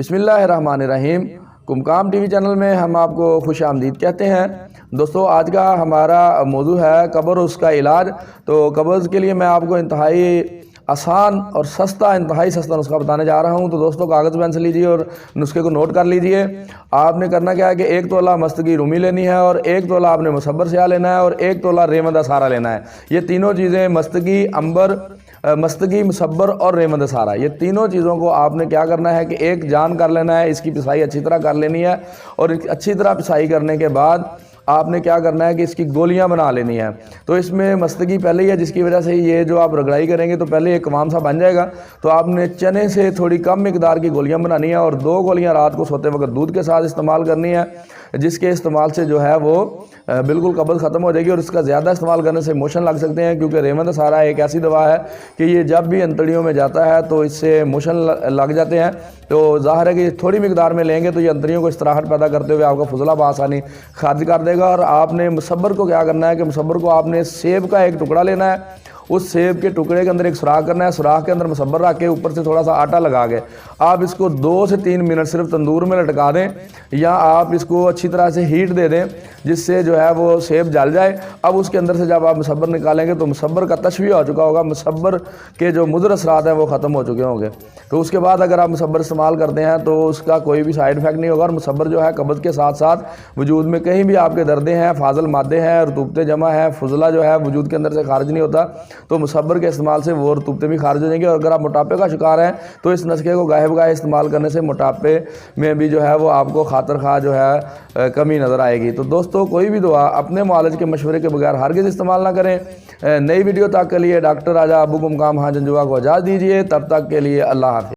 بسم اللہ الرحمن الرحیم۔ کمکام ٹی وی چینل میں ہم آپ کو خوش آمدید کہتے ہیں۔ دوستو، آج کا ہمارا موضوع ہے قبض اور اس کا علاج۔ تو قبض کے لیے میں آپ کو انتہائی آسان اور انتہائی سستا نسخہ بتانے جا رہا ہوں۔ تو دوستو، کاغذ پین لیجئے اور نسخے کو نوٹ کر لیجئے۔ آپ نے کرنا کیا ہے کہ 1 تولہ مستگی رومی لینی ہے، اور 1 تولہ آپ نے مصبر سیاہ لینا ہے، اور 1 تولہ ریمند سارا لینا ہے۔ یہ تینوں چیزیں مستگی، عنبر، مستگی، مصبر اور ریمند سارا، یہ تینوں چیزوں کو آپ نے کیا کرنا ہے کہ ایک جان کر لینا ہے۔ اس کی پسائی اچھی طرح کر لینی ہے، اور اچھی طرح پسائی کرنے کے بعد آپ نے کیا کرنا ہے کہ اس کی گولیاں بنا لینی ہیں۔ تو اس میں مستگی پہلے ہی ہے، جس کی وجہ سے یہ جو آپ رگڑائی کریں گے تو پہلے ایک قوام سا بن جائے گا۔ تو آپ نے چنے سے تھوڑی کم مقدار کی گولیاں بنانی ہیں، اور 2 گولیاں رات کو سوتے وقت دودھ کے ساتھ استعمال کرنی ہے، جس کے استعمال سے جو ہے وہ بالکل قبض ختم ہو جائے گی۔ اور اس کا زیادہ استعمال کرنے سے موشن لگ سکتے ہیں، کیونکہ ریمند سارا ایک ایسی دوا ہے کہ یہ جب بھی انتڑیوں میں جاتا ہے تو اس سے موشن لگ جاتے ہیں۔ تو ظاہر ہے کہ تھوڑی مقدار میں لیں گے تو یہ انتڑیوں کو استراحت پیدا کرتے ہوئے آپ کا فضلہ بآسانی خارج کر دے گا۔ اور آپ نے مصبر کو کیا کرنا ہے کہ مصبر کو آپ نے سیب کا ایک ٹکڑا لینا ہے، اس سیب کے ٹکڑے کے اندر ایک سوراخ کرنا ہے، سوراخ کے اندر مصبر رکھ کے اوپر سے تھوڑا سا آٹا لگا کے آپ اس کو 2 سے 3 منٹ صرف تندور میں لٹکا دیں، یا آپ اس کو اچھی طرح سے ہیٹ دے دیں جس سے جو ہے وہ سیب جل جائے۔ اب اس کے اندر سے جب آپ مصبر نکالیں گے تو مصبر کا تشویہ ہو چکا ہوگا، مصبر کے جو مضر اثرات ہیں وہ ختم ہو چکے ہوں گے۔ تو اس کے بعد اگر آپ مصبر استعمال کرتے ہیں تو اس کا کوئی بھی سائیڈ افیکٹ نہیں ہوگا، اور مصبر جو ہے قبض کے ساتھ ساتھ وجود میں کہیں بھی آپ کے دردیں ہیں، فاضل مادے ہیں، رطوبتیں جمع ہیں، فضلہ جو ہے وجود کے اندر سے خارج نہیں ہوتا، تو مصبر کے استعمال سے وہ رطوبتیں بھی خارج ہو جائیں گے۔ اور اگر آپ موٹاپے کا شکار ہیں تو اس نسخے کو گاہے بگاہے استعمال کرنے سے موٹاپے میں بھی جو ہے وہ آپ کو خاطر خواہ جو ہے کمی نظر آئے گی۔ تو دوستو، کوئی بھی دعا اپنے معالج کے مشورے کے بغیر ہرگز استعمال نہ کریں۔ نئی ویڈیو تک کے لیے ڈاکٹر راجہ ابو کمکام جنجوا کو اجازت دیجیے۔ تب تک کے لیے اللہ حافظ۔